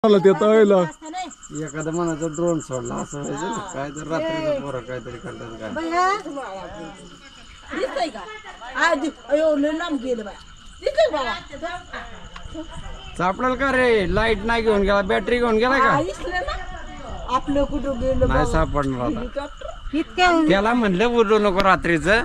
मला ते तळलं एखादा मनाचा ड्रोन सोडला असं व्हायचं काय तर रात्रीचा पोरा काहीतरी करतात काय दिसतंय का अयो लय लांब गेलं बाय दिसतंय बाबा सापडेल का रे लाईट नाही घेऊन गेला बॅटरी घेऊन गेला का दिसलं ना आपलं कुठं गेलं नाही सापडणार आता इतकं त्याला म्हणलं उडू नको रात्रीचं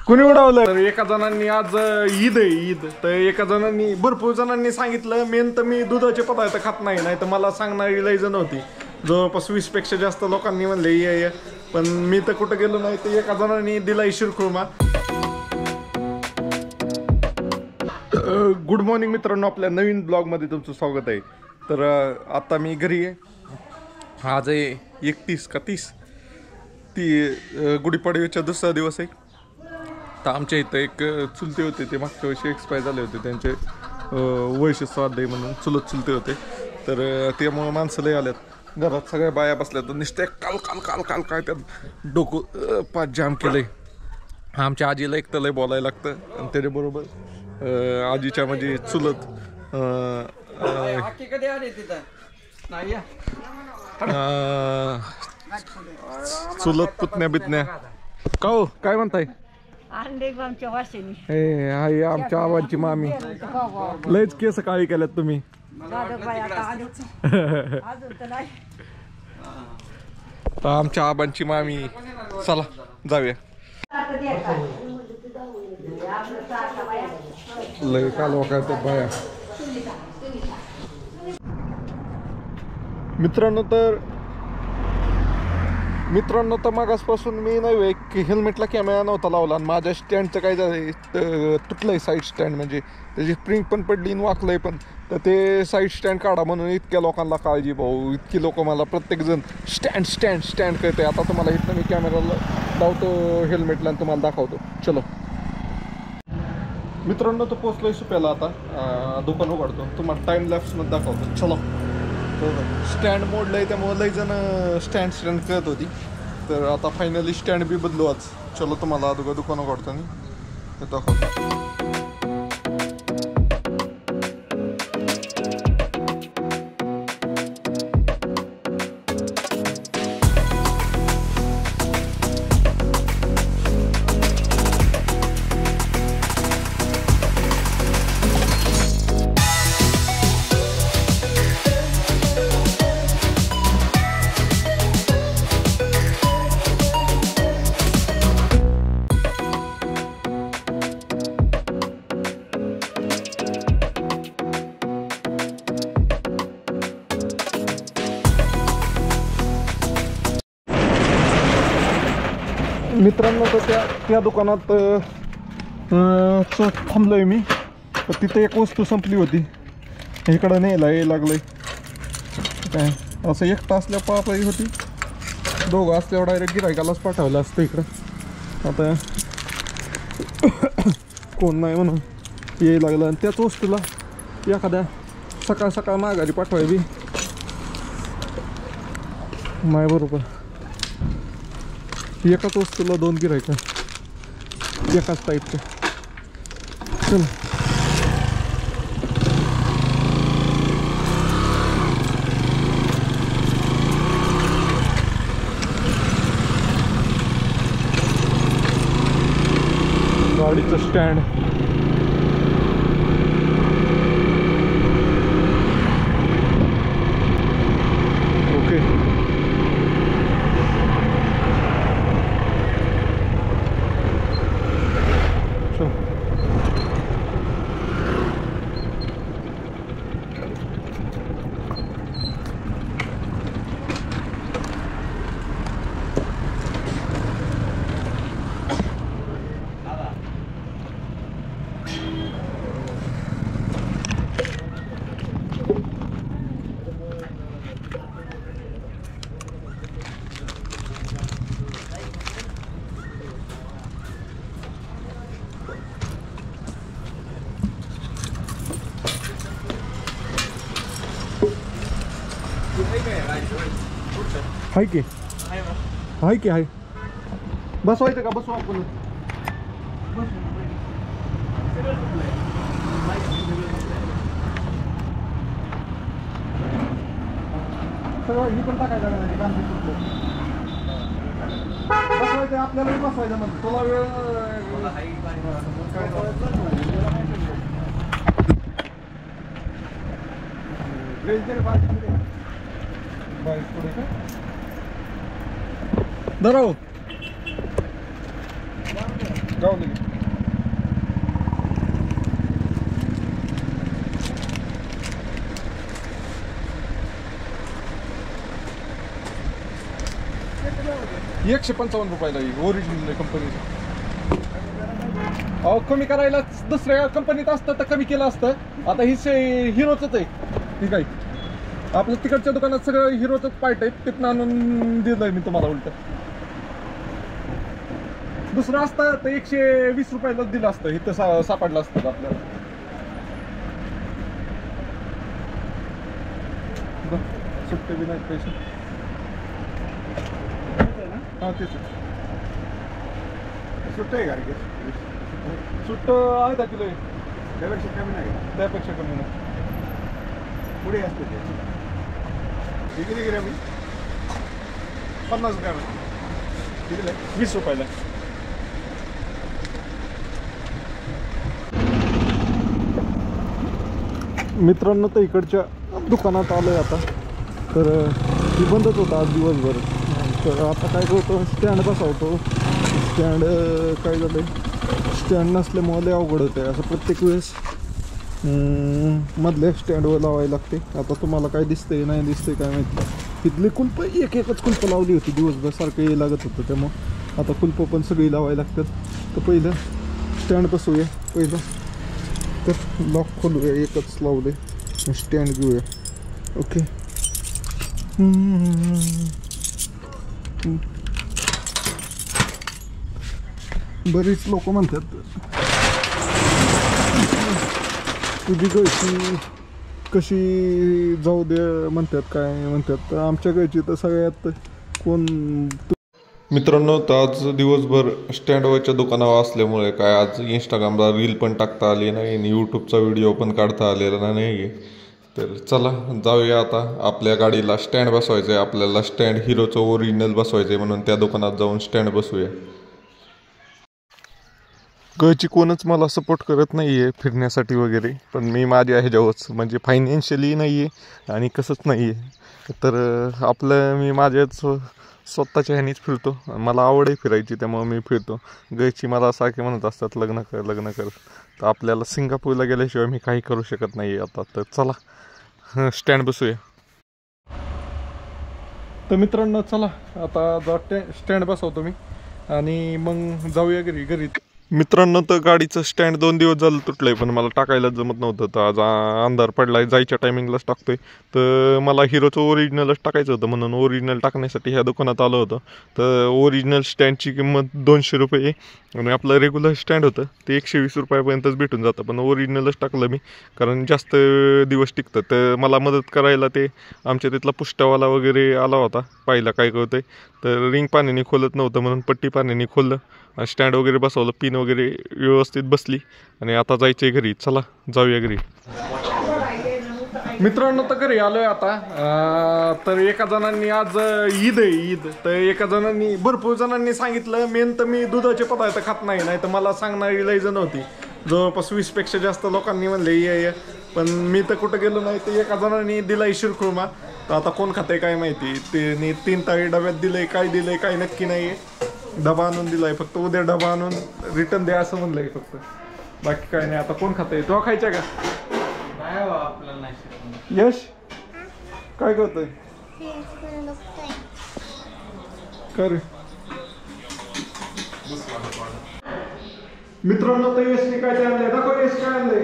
कुणी उडवलं तर एका जणांनी आज ईद आहे ईद तर एका जणांनी भरपूर जणांनी सांगितलं मेन तर मी दुधाचे पदार्थ खात नाही नाही तर मला सांगणारी लई जण होती जवळपास 20 पेक्षा जास्त लोकांनी म्हणले ये पण मी तर कुठं गेलो नाही तर एका जणांनी दिला शिरखुर्मा. गुड मॉर्निंग मित्रांनो, आपल्या नवीन ब्लॉगमध्ये तुमचं स्वागत आहे. तर आता मी घरी आहे. आज आहे 31 का 30 ती गुढीपाडव्याचा दुसरा दिवस आहे. तर आमच्या इथं एक चुलते होते ते मागच्या वर्षी एक्सपायर झाले होते त्यांचे वैशिष्ट्य स्वाध्याय म्हणून चुलते होते. तर त्यामुळे माणसं लय आल्यात घरात सगळ्या बाया बसल्यात तर नुसते काल काल काल काल काय त्यात डोकं पाच जाम केलंय. आमच्या आजीला एक तर लय बोलायला लागतं आणि त्याच्याबरोबर आजीच्या म्हणजे चुलत पुतण्या बितण्या का हो काय म्हणताय आमच्या आवांची मामी लयच केस काळी केल्यात तुम्ही. तर आमच्या आबांची मामी चला जाऊया. लय काल काय बाया मित्रांनो तर मागासपासून मी नाही की हेल्मेटला कॅमेरा नव्हता लावला आणि माझ्या स्टँडचं काय झालं तुटलंय साईड स्टँड म्हणजे त्याची स्प्रिंग पण पडली आणि वाकलंय पण. तर ते साईड स्टँड काढा म्हणून इतक्या लोकांना काळजी भाऊ इतकी लोक मला प्रत्येकजण स्टँड करते. आता तुम्हाला इथं मी कॅमेराला लावतो हेल्मेटला आणि तुम्हाला दाखवतो. चलो मित्रांनो तर पोचलोय सुप्याला आता दुकान उघडतो तुम्हाला टाइम लॅप्समध्ये दाखवतो. चलो स्टँड मोडलंय त्यामुळे लई जण स्टँड करत होती तर आता फायनली स्टँड बी बदलू आज. चलो तुम्हाला अगोदर दुकान उघडतो आणि दाखवतो. मित्रांनो तर त्या दुकानात थांबलोय मी तर तिथे एक वस्तू संपली होती इकडं न्यायला लागलंय काय असं एकटा असल्या पापाई होती दोघं असल्यावर डायरेक्ट गिरायकालाच पाठवलं असतं इकडं. आता कोण नाही म्हणून यायला लागलं आणि त्याच वस्तूला एखाद्या सकाळ माघारी पाठवायची माय बरोबर. एकाच वस्तूला 2 गिरायक एकाच टाईपचे. चल गाडीचं स्टँड ओके. हाय की हाय बसवायचं का बसवा आपण सगळं ही पण टाकायचं नाही गांधी सुटलं बसवायचं आपल्यालाही बसवायचं म्हणतो तुला वेळ धराव जाऊ दे ₹155 ओरिजिनल कंपनीचं अहो कमी करायला दुसऱ्या कंपनीत असतं तर कमी केलं असतं आता ही हिरोचंच आहे ठीक आहे आपल्या तिकडच्या दुकानात सगळं हिरोचंच पार्ट आहेत तिथनं आणून दिलंय मी तुम्हाला उलट दुसरं असतं तर ₹120 दिलं असतं इथं सापडलं असतं आपल्याला सुट्टे बी नाहीत पैसे हां तेच सुट्ट आहे गाडी सुट्ट आहे 10 किलो त्यापेक्षा कमी नाही त्यापेक्षा कमी नाही पुढे असते ते किती ग्रॅम 50 ग्रॅम किती ₹20 मित्रांनो तर इकडच्या दुकानात आलोय आता तर ती बंदच होता आज दिवसभर तर आता काय करतो स्टँड बसवतो स्टँड काय झालं स्टँड नसल्यामुळे लय अवघड होतं आहे असं प्रत्येक वेळेस मधल्या स्टँडवर लावायला लागते आता तुम्हाला काय दिसतंय नाही दिसतंय काय माहिती इथली कुलप एकच कुलप लावली होती दिवसभर सारखं ये लागत होतं त्यामुळं आता कुलप पण सगळी लावायला लागतात तर पहिलं स्टँड बसवूया पहिलं तर लॉक खोलूया एकच लावले स्टँड घेऊया ओके बरीच लोक म्हणतात तुझी गायची कशी जाऊ दे म्हणतात काय म्हणतात तर आमच्या गायची तर सगळ्यात कोण मित्रांनो तर आज दिवसभर स्टँडवरच्या दुकानावर असल्यामुळे काय आज इंस्टाग्रामला रील पण टाकता आली नाही आणि यूट्यूबचा व्हिडिओ पण काढता आलेला नाही आहे तर चला जाऊया आता आपल्या गाडीला स्टँड बसवायचं आहे आपल्याला स्टँड हिरोचं ओरिजिनल बसवायचं आहे म्हणून त्या दुकानात जाऊन स्टँड बसवूया घरची कोणच मला सपोर्ट करत नाही आहे फिरण्यासाठी वगैरे पण मी माझ्या ह्याच्यावरच म्हणजे फायनान्शियली नाही आहे आणि कसंच नाही आहे तर आपलं मी माझ्याच स्वतःच्या ह्यानीच फिरतो मला आवड आहे फिरायची त्यामुळे मी फिरतो घरची मला सारखे म्हणत असतात लग्न कर लग्न कर तर आपल्याला सिंगापूरला गेल्याशिवाय मी काही करू शकत नाही आता तर चला स्टँड बसूया तर मित्रांनो चला आता स्टँड बसवतो मी आणि मग जाऊया घरी मित्रांनो तर गाडीचं स्टँड 2 दिवस झालं तुटलंय पण मला टाकायलाच जमत नव्हतं तर आज अंधार पडलाय जायच्या टायमिंगलाच टाकतोय तर मला हिरोचं ओरिजिनलच टाकायचं होतं म्हणून ओरिजिनल टाकण्यासाठी ह्या दुकानात आलं होतं तर ओरिजिनल स्टँडची किंमत ₹200 आणि आपलं रेग्युलर स्टँड होतं ते ₹120 भेटून जातं पण ओरिजिनलच टाकलं मी कारण जास्त दिवस टिकतं तर मला मदत करायला ते आमच्या तिथला पुष्टावाला वगैरे आला होता पाहिला काय करतोय तर रिंग पाण्याने खोलत नव्हतं म्हणून पट्टी पाण्याने खोललं स्टँड वगैरे बसवलं पिन वगैरे व्यवस्थित बसली आणि आता जायचंय घरी चला जाऊया घरी मित्रांनो तर घरी आलोय आता तर एका जणांनी आज ईद आहे ईद तर एका जणांनी भरपूर जणांनी सांगितलं मेन तर मी दुधाचे पदार्थ खात नाही तर मला सांगणारी लई जण होती जवळपास 20 पेक्षा जास्त लोकांनी म्हणले ये पण मी तर कुठं गेलो नाही तर एका जणांनी दिलाय शिरखुर्मा तर आता कोण खाते काय माहिती ते 3 तारी डब्यात दिलंय काय दिलंय काय नक्की नाही डबा आणून दिलाय फक्त उद्या डबा आणून रिटर्न द्या असं म्हणलंय फक्त बाकी काय नाही आता कोण खातंय तो खायचा का यश काय करतोय कर मित्रांनो तर यशने काय ते आणलंय दाखव यश काय आणलंय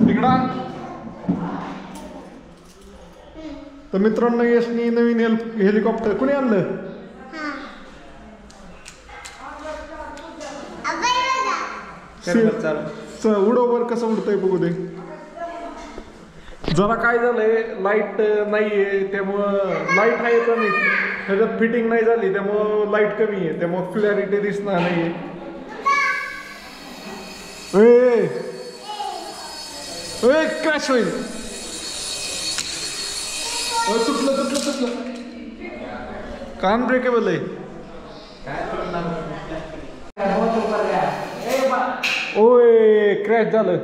तिकडा तर मित्रांनो यशनी नवीन हेलिकॉप्टर कुणी आणलं उडववर कसं उडतंय बघू दे जरा काय झालंय लाईट नाहीये त्यामुळं लाईट आहे पण ह्याच्यात फिटिंग नाही झाली त्यामुळं लाईट कमी आहे त्यामुळं क्लॅरिटी दिसणार नाहीये क्रॅश होईल सुटलं कान ब्रेकेबल आहे. ओय क्रॅश झालं.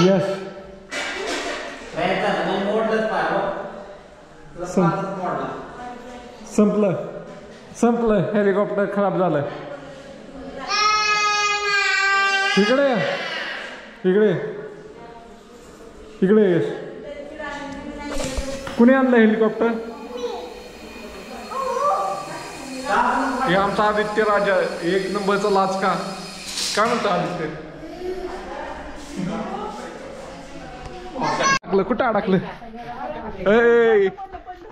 यस संपलं हेलिकॉप्टर खराब झालं. इकडे यस. कुणी आणलं हेलिकॉप्टर? हे आमचा आदित्य राजा, एक नंबरचा लाचका. काय म्हणतो आदित्य? कुठं अडकलं?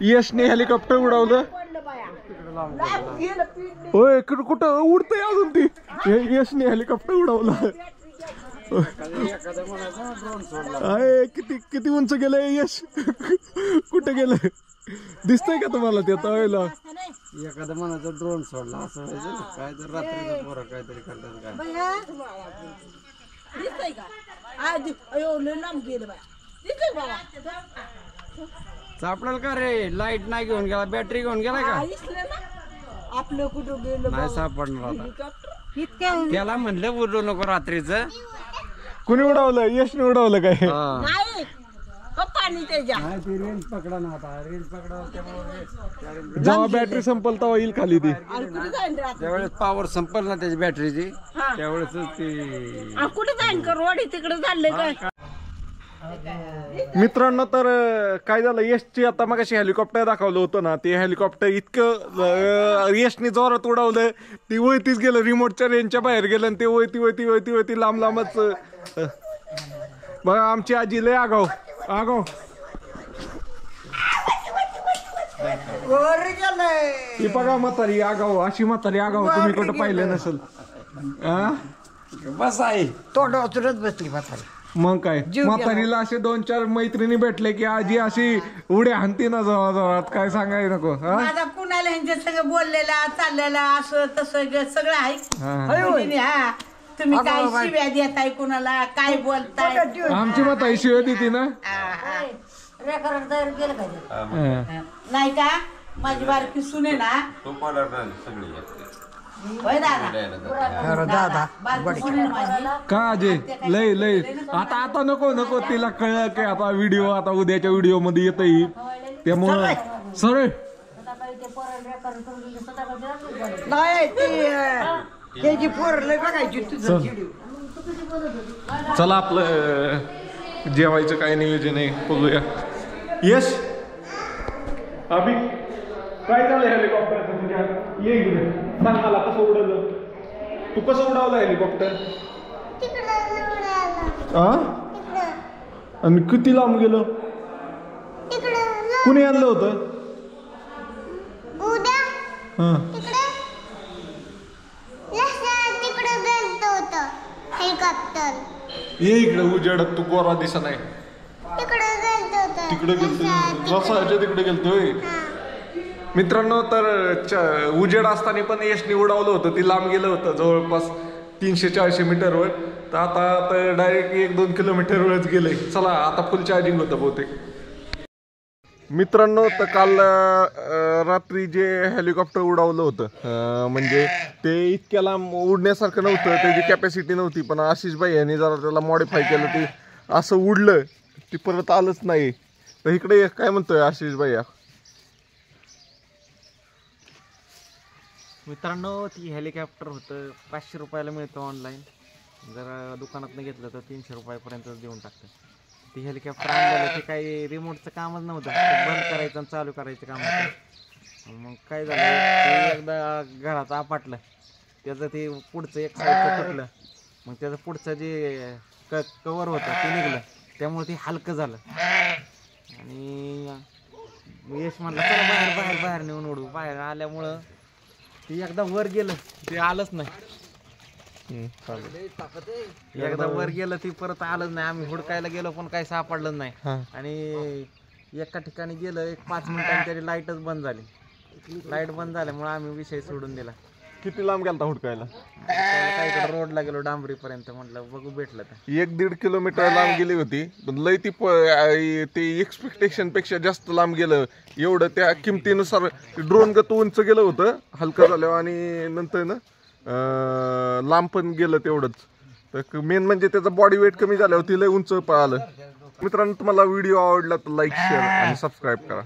यशने हेलिकॉप्टर उडवलं. होय कुठं उडतंय अजून ती. यशने हेलिकॉप्टर उडवलं. किती उंच गेलंय यश? कुठं गेलंय दिसतंय का तुम्हाला ते? तळेला एखादा मनाचा ड्रोन सोडला असं व्हायचं ना. काय तर रात्रीचं पोरं काहीतरी करतात काय. दिसतंय का? अयो लय लांब गेलं बाया. दिसतंय बाबा? सापडाल का रे? लाईट नाही घेऊन गेला, बॅटरी घेऊन गेला का? दिसलं ना आपलं कुठं गेलं नाही सापडणार आता. हेलिकॉप्टर. त्याला म्हणलं उडू नको रात्रीचं. कुणी उडवलं? यशने उडवलं काय? नाही पाणी त्याच्या. रेंज पकडा ना आता. रेंज पकडा त्यामुळे जेव्हा बॅटरी संपल तेव्हा येईल खाली ती. कुठे जाईन रे? ज्यावेळेस पॉवर संपल ना त्याची बॅटरीची त्यावेळेस ती. कुठे जाईन का? रोड तिकडे चाललंय काय? मित्रांनो तर काय झालं, यशची आता मग अशी हेलिकॉप्टर दाखवलं होतं ना, ते हेलिकॉप्टर इतकं यशने जोरात उडवलं, ती वळतीच गेलं, रिमोटच्या रेंजच्या बाहेर गेलं आणि ते वळती लांब लांबच. बघा आमची आजी लय आगाव. ही बघा म्हातारी आगाव, अशी म्हातारी आगाव तुम्ही कुठं पाहिलं नसेल. बस आहे तोंड उचलत बसली म्हातारी. मग काय म्हातारीला असे 2-4 मैत्रिणी भेटले की आजी अशी उड्या हाणती ना जोरात. काय सांगाय नको. माझा कुणाला ह्यांच्या सगळं बोललेला चाललेला असं तसं सगळं आहे. हा तुम्ही काय शिव्या देताय कुणाला, काय बोलताय? आमची म्हातारी शिव्या देते ना. नाही का? माझी बारकी सुने ना. होय दादा. बारकी सुने ना माझी. का अजय लय आता नको तिला कळलं की आता व्हिडिओ आता उद्याच्या व्हिडिओ मध्ये येत येईल, त्यामुळं सरळ त्याची पोर लय बघायची. चला आपलं जेवायचं काय नियोजन आहे बघूया. यश अभि काय झालं हेलिकॉप्टरचं तुझ्या? ये इकडे सांग मला कसं उडवलं. तू कसं उडवलं हेलिकॉप्टर? आणि किती लांब गेलं? कुणी आणलं होतं? ये इकडे उजेडात, तू गोरा दिसा नाही. तिकडे गेलतो रसाच्या तिकडे गेलतोय. मित्रांनो तर उजेड असताना पण यशने उडवलं होतं, ती लांब गेलं होतं जवळपास 300-400 मीटरवर. तर आता डायरेक्ट 1-2 किलोमीटरवरच गेलंय. चला आता फुल चार्जिंग होतं बहुतेक. मित्रांनो तर काल रात्री जे हेलिकॉप्टर उडवलं होतं म्हणजे ते इतक्या लांब उडण्यासारखं नव्हतं, त्याची कॅपॅसिटी नव्हती. पण आशिष भाई यांनी जरा त्याला मॉडिफाय केलं, ते असं उडलं, ती परत आलंच नाही. तर इकडे काय म्हणतोय आशिष भैया? मित्रांनो ती हेलिकॉप्टर होतं 500 रुपयाला मिळतं ऑनलाईन. जर दुकानातनं घेतलं तर 300 रुपयापर्यंत देऊन टाकतं. ती हेलिकॉप्टर आणलेलं ते काही रिमोटचं कामच नव्हतं, बंद करायचं आणि चालू करायचं काम होतं. मग काय झालं, ते एकदा घरात आपटलं, त्याचं ते पुढचं एक साईडचं तुटलं. मग त्याचं पुढचं जे कवर होतं ते निघलं, त्यामुळे ते हलकं झालं. आणि यश म्हणलं चला बाहेर नेऊन उडू. बाहेर आल्यामुळं ते एकदा वर गेलं, ते आलंच नाही. एकदा वर गेलं ती परत आलंच नाही. आम्ही हुडकायला गेलो पण काही सापडलं नाही. आणि एका ठिकाणी गेलं, एक 5 मिनिटांनी तरी लाईटच बंद झाली. लाईट बंद झाल्यामुळे आम्ही विषय सोडून दिला. किती लांब गेलता हुडकायला? काय रोडला गेलो डांबरीपर्यंत, म्हटलं बघू भेटलं तर. 1-1.5 किलोमीटर लांब गेली होती, पण लय ते एक्सपेक्टेशन पेक्षा जास्त लांब गेलं. एवढं त्या किमतीनुसार ड्रोन गत उंच गेलं होतं हलकं झालं, आणि नंतर ना लांब पण गेलं तेवढंच. तर मेन म्हणजे त्याचं बॉडी वेट कमी झाल्यावर ती लय उंच पळालं. मित्रांनो, तुम्हाला व्हिडिओ आवडला तर लाईक, शेअर आणि सबस्क्राईब करा.